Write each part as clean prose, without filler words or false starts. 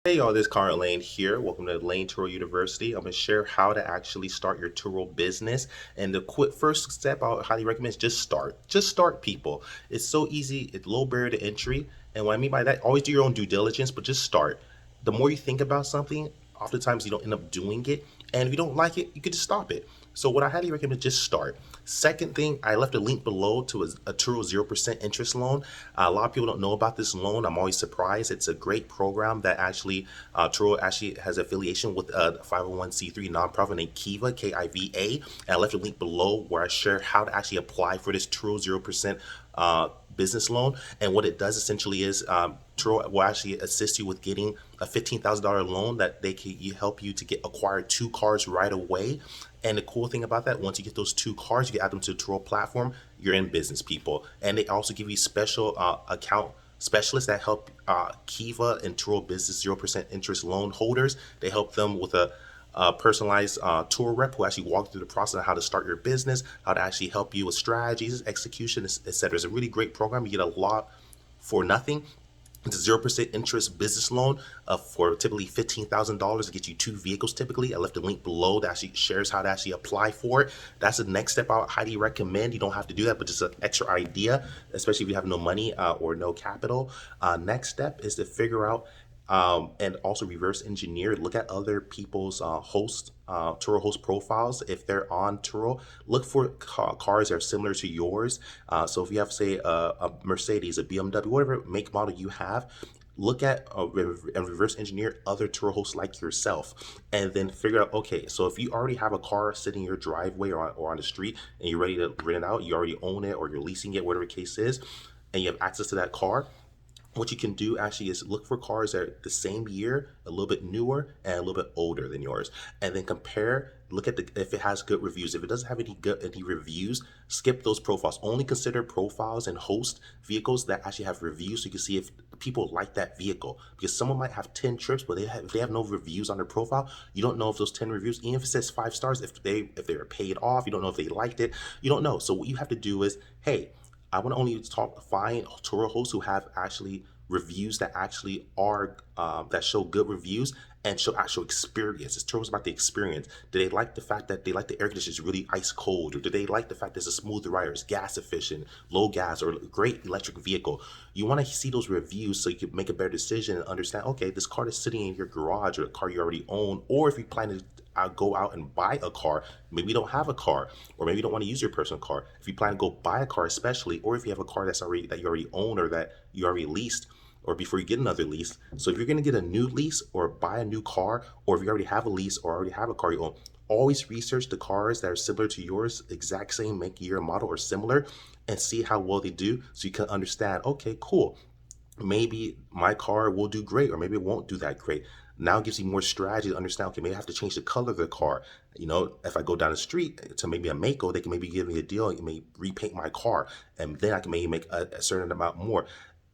Hey y'all, this is Conrad Layn here. Welcome to Layn Turo University. I'm going to share how to actually start your Turo business. And the quick first step I would highly recommend is just start. Just start, people. It's so easy. It's low barrier to entry. And what I mean by that, always do your own due diligence, but just start. The more you think about something, oftentimes you don't end up doing it. And if you don't like it, you can just stop it. So what I highly recommend is just start. Second thing, I left a link below to a Turo 0% interest loan. A lot of people don't know about this loan. I'm always surprised. It's a great program that actually Turo actually has affiliation with a 501c3 nonprofit named Kiva, Kiva. And I left a link below where I share how to actually apply for this Turo 0% business loan. And what it does essentially is Turo will actually assist you with getting a $15,000 loan that they can help you to acquire two cars right away. And the cool thing about that, once you get those two cars, you can add them to the Turo platform. You're in business, people. And they also give you special account specialists that help Kiva and Turo Business 0% interest loan holders. They help them with a personalized tour rep who actually walk through the process of how to start your business, how to actually help you with strategies, execution, etc. It's a really great program. You get a lot for nothing. It's a 0% interest business loan for typically $15,000 to get you two vehicles typically. I left a link below that actually shares how to actually apply for it. That's the next step I would highly recommend. You don't have to do that, but just an extra idea, especially if you have no money or no capital. Next step is to figure out and also reverse engineer. Look at other people's Turo host profiles. If they're on Turo, look for cars that are similar to yours. So if you have, say, a Mercedes, a BMW, whatever make model you have, look at and reverse engineer other Turo hosts like yourself, and then figure out, okay, so if you already have a car sitting in your driveway or on the street and you're ready to rent it out, you already own it or you're leasing it, whatever the case is, and you have access to that car, what you can do actually is look for cars that are the same year, a little bit newer, and a little bit older than yours, and then compare. Look at if it has good reviews. If it doesn't have any reviews, skip those profiles. Only consider profiles and host vehicles that actually have reviews, so you can see if people like that vehicle. Because someone might have 10 trips, but if they have no reviews on their profile, you don't know if those 10 reviews, even if it says 5 stars, if they were paid off, you don't know if they liked it. You don't know. So what you have to do is, hey, I want to only find Turo hosts who have actually reviews that actually are that show good reviews and show actual experience. It's Turo's about the experience. Do they like the fact that they like the air conditioning is really ice cold, or do they like the fact that it's a smooth rider, it's gas efficient, low gas, or a great electric vehicle? You want to see those reviews so you can make a better decision and understand, okay, this car is sitting in your garage or a car you already own, or if you plan to go out and buy a car, maybe you don't have a car, or maybe you don't want to use your personal car. If you plan to go buy a car, especially, or if you have a car that you already own or that you already leased, or before you get another lease. So if you're going to get a new lease or buy a new car, or if you already have a lease or already have a car you own, always research the cars that are similar to yours, exact same make, year, model, or similar, and see how well they do, so you can understand, okay, cool, maybe my car will do great, or maybe it won't do that great. Now it gives you more strategy to understand, okay, maybe I have to change the color of the car. If I go down the street to maybe a Mako, they can maybe give me a deal and maybe repaint my car, and then I can maybe make a certain amount more.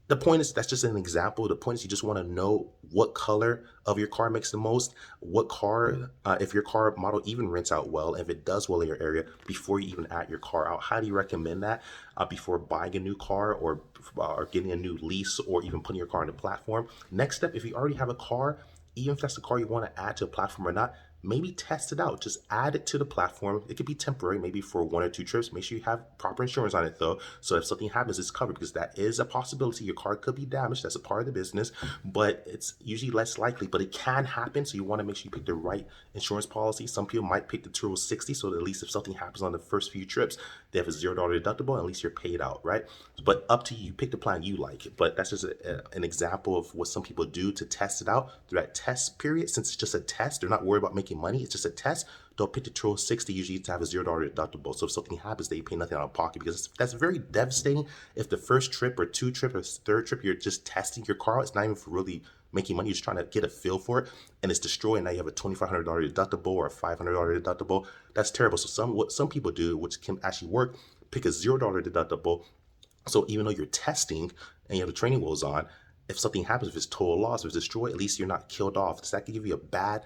The point is, that's just an example. The point is, you just want to know what color of your car makes the most, what car, if your car model even rents out well, if it does well in your area, before you even add your car out. How do you recommend that before buying a new car, or getting a new lease, or even putting your car on the platform? Next step, if you already have a car, even if that's the car you want to add to a platform or not, maybe test it out. Just add it to the platform. It could be temporary, maybe for 1 or 2 trips. Make sure you have proper insurance on it, though, so if something happens, it's covered, because that is a possibility. Your car could be damaged. That's a part of the business, but it's usually less likely, but it can happen. So you want to make sure you pick the right insurance policy. Some people might pick the Turo 60, so that at least if something happens on the first few trips, they have a $0 deductible, and at least you're paid out, right? But up to you. Pick the plan you like. But that's just an example of what some people do to test it out through that test period. Since it's just a test, they're not worried about making money. It's just a test. They'll pick the Turo 60 usually to have a $0 deductible. So if something happens, they pay nothing out of pocket, because that's very devastating. If the first trip or 2 trip or third trip, you're just testing your car, it's not even for really making money. You're just trying to get a feel for it, and it's destroyed. Now you have a $2,500 deductible or a $500 deductible. That's terrible. So what some people do, which can actually work, pick a $0 deductible. So even though you're testing and you have the training wheels on, if something happens, if it's total loss, if it's destroyed, at least you're not killed off. So that can give you a bad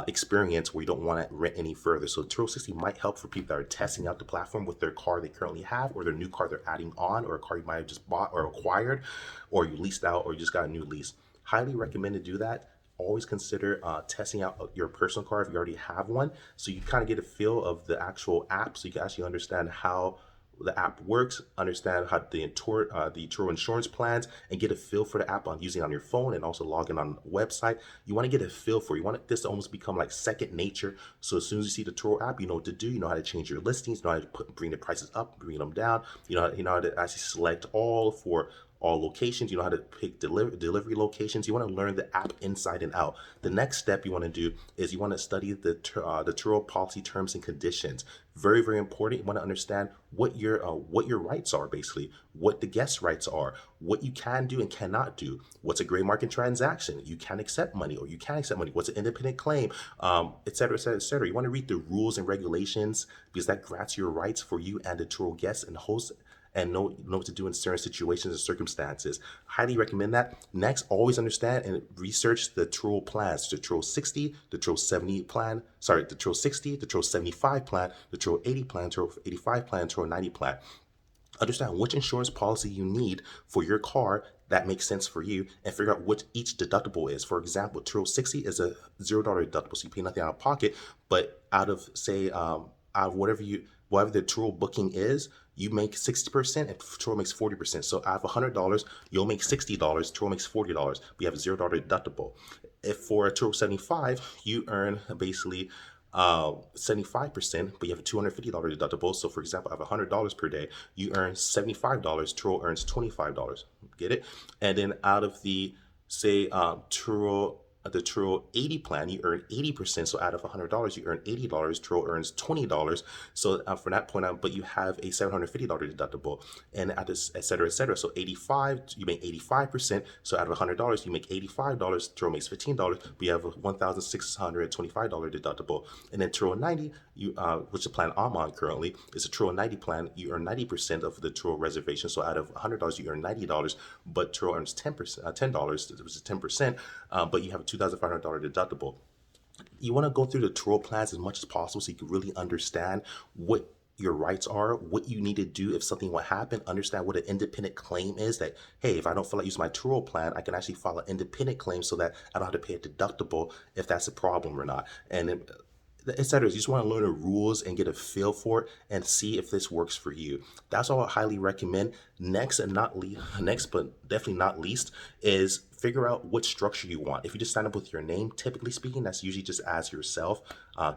experience where you don't want to rent any further. So Turo 60 might help for people that are testing out the platform with their car they currently have, or their new car they're adding on, or a car you might have just bought or acquired, or you leased out, or you just got a new lease. Highly recommend to do that. always consider testing out your personal car if you already have one, so you kind of get a feel of the actual app, so you can actually understand how the app works, understand how the Turo insurance plans, and get a feel for the app on using it on your phone, and also log in on the website. You want to get a feel for it. You want this to almost become like second nature. So as soon as you see the Turo app, you know what to do. You know how to change your listings. You know how to bring the prices up, bring them down. You know how to actually select all for all locations. You know how to pick delivery locations. You want to learn the app inside and out. The next step you want to do is you want to study the Turo policy terms and conditions. Very, very important. You want to understand what your rights are, basically, what the guest rights are, what you can do and cannot do. What's a gray market transaction? You can accept money or you can accept money. What's an independent claim? Et cetera, et cetera, et cetera. You want to read the rules and regulations, because that grants your rights for you and the Turo guests and hosts, and know what to do in certain situations and circumstances. Highly recommend that. Next, always understand and research the Turo plans: the Turo 60, the Turo 70 plan, the Turo 60, the Turo 75 plan, the Turo 80 plan, Turo 85 plan, Turo 90 plan. Understand which insurance policy you need for your car that makes sense for you, and figure out what each deductible is. For example, Turo 60 is a $0 deductible, so you pay nothing out of pocket, but out of, say, out of whatever the Turo booking is, you make 60% and Turo makes 40%. So out of $100, you'll make $60, Turo makes $40. We have a $0 deductible. If for a Turo 75, you earn basically 75%, but you have a $250 deductible. So for example, out of $100 per day, you earn $75, Turo earns $25. Get it? And then out of the, say, the Turo 80 plan, you earn 80%. So out of $100, you earn $80. Turo earns $20. So from that point on, but you have a $750 deductible, and at this, et cetera, et cetera. So 85, you make 85%. So out of $100, you make $85. Turo makes $15. We have a $1,625 deductible. And then Turo 90, which is the plan I'm on currently, is a Turo 90 plan. You earn 90% of the Turo reservation. So out of $100, you earn $90, but Turo earns $10, which is 10%. But you have a $2,500 deductible. You want to go through the Turo plans as much as possible, so you can really understand what your rights are, what you need to do if something would happen. Understand what an independent claim is, that, hey, if I don't feel like using my Turo plan, I can actually file an independent claim so that I don't have to pay a deductible if that's a problem or not. And etc. You just want to learn the rules and get a feel for it and see if this works for you. That's all I highly recommend. Next but definitely not least, is figure out what structure you want. If you just sign up with your name, typically speaking, that's usually just as yourself.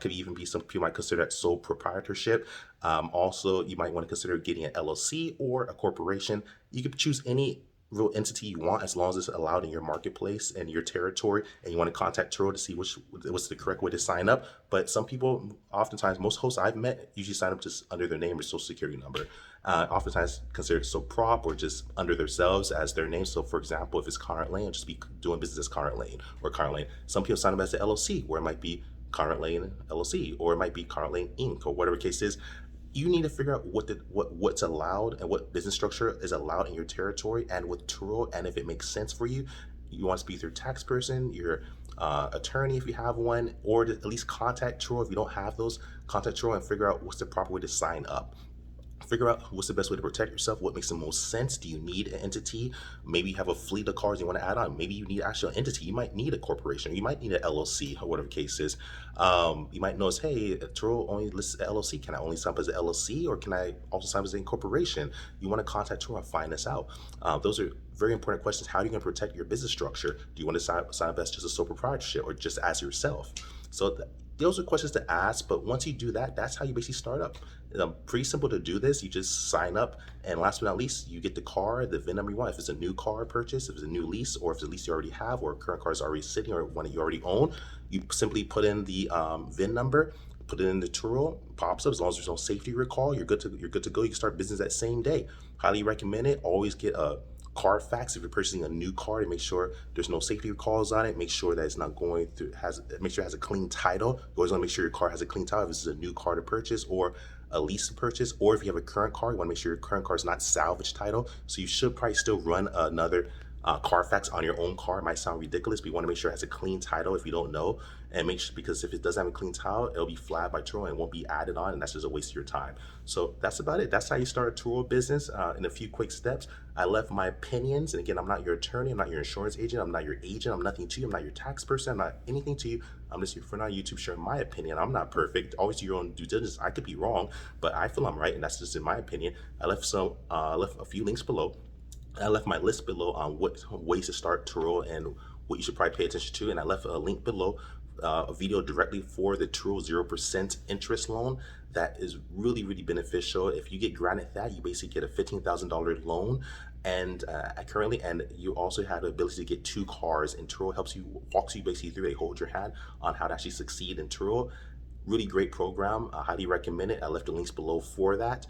Could even be, some people might consider that sole proprietorship. Also, you might want to consider getting an LLC or a corporation. You could choose any real entity you want, as long as it's allowed in your marketplace and your territory, and you want to contact Turo to see what's the correct way to sign up. But some people, oftentimes, most hosts I've met usually sign up just under their name or social security number. Oftentimes considered so prop, or just under themselves as their name. So for example, if it's Conrad Layn, just be doing business as Conrad Layn or Conrad Layn. Some people sign up as an LLC, where it might be Conrad Layn LLC, or it might be Conrad Layn Inc., or whatever the case is. You need to figure out what's allowed and what business structure is allowed in your territory and with Turo, and if it makes sense for you. You want to speak with your tax person, your attorney if you have one, or to at least contact Turo. If you don't have those, contact Turo and figure out what's the proper way to sign up. Figure out what's the best way to protect yourself, what makes the most sense. Do you need an entity? Maybe you have a fleet of cars you want to add on. Maybe you need actual entity. You might need a corporation. You might need an LLC, or whatever the case is. You might notice, hey, Turo only lists LLC. Can I only sign up as an LLC, or can I also sign up as a corporation? You want to contact Turo and find this out. Those are very important questions. How are you going to protect your business structure? Do you want to sign up as just a sole proprietorship, or just as yourself? So those are questions to ask, but once you do that, that's how you basically start up. Pretty simple to do this. You just sign up, and last but not least, you get the car, the VIN number you want. If it's a new car purchase, if it's a new lease, or if it's a lease you already have, or a current car is already sitting, or one that you already own, you simply put in the VIN number, put it in the Turo, pops up. As long as there's no safety recall, you're good to go. You can start business that same day. Highly recommend it. Always get a Carfax if you're purchasing a new car, to make sure there's no safety recalls on it. Make sure that it's not going through, make sure it has a clean title. You always want to make sure your car has a clean title if this is a new car to purchase or a lease to purchase. Or if you have a current car, you want to make sure your current car is not salvage title. So you should probably still run another Carfax on your own car. It might sound ridiculous, but you want to make sure it has a clean title if you don't know, and make sure, because if it doesn't have a clean title, it'll be flagged by Turo and won't be added on, and that's just a waste of your time. So that's about it. That's how you start a Turo business in a few quick steps. I left my opinions, and again, I'm not your attorney, I'm not your insurance agent, I'm not your agent, I'm nothing to you, I'm not your tax person, I'm not anything to you. I'm just your friend on YouTube sharing my opinion. I'm not perfect. Always do your own due diligence. I could be wrong, but I feel I'm right, and that's just in my opinion. I left a few links below. I left my list below on what ways to start Turo and what you should probably pay attention to. And I left a link below, a video directly for the Turo 0% interest loan that is really, really beneficial. If you get granted that, you basically get a $15,000 loan. And currently, and you also have the ability to get 2 cars, and Turo walks you basically through. They hold your hand on how to actually succeed in Turo. Really great program. I highly recommend it. I left the links below for that.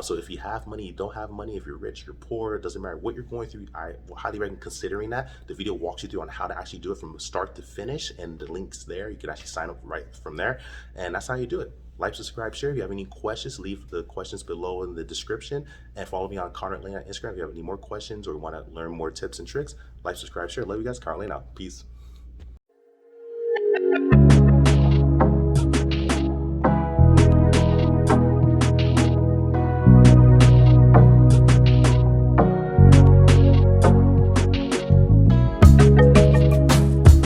So if you have money, you don't have money, if you're rich, you're poor, it doesn't matter what you're going through, I highly recommend considering that. The video walks you through on how to actually do it from start to finish, and the link's there. You can actually sign up right from there, and that's how you do it. Like, subscribe, share. If you have any questions, leave the questions below in the description, and follow me on Conrad Layn on Instagram. If you have any more questions or want to learn more tips and tricks, like, subscribe, share. Love you guys. Conrad Layn out. Peace.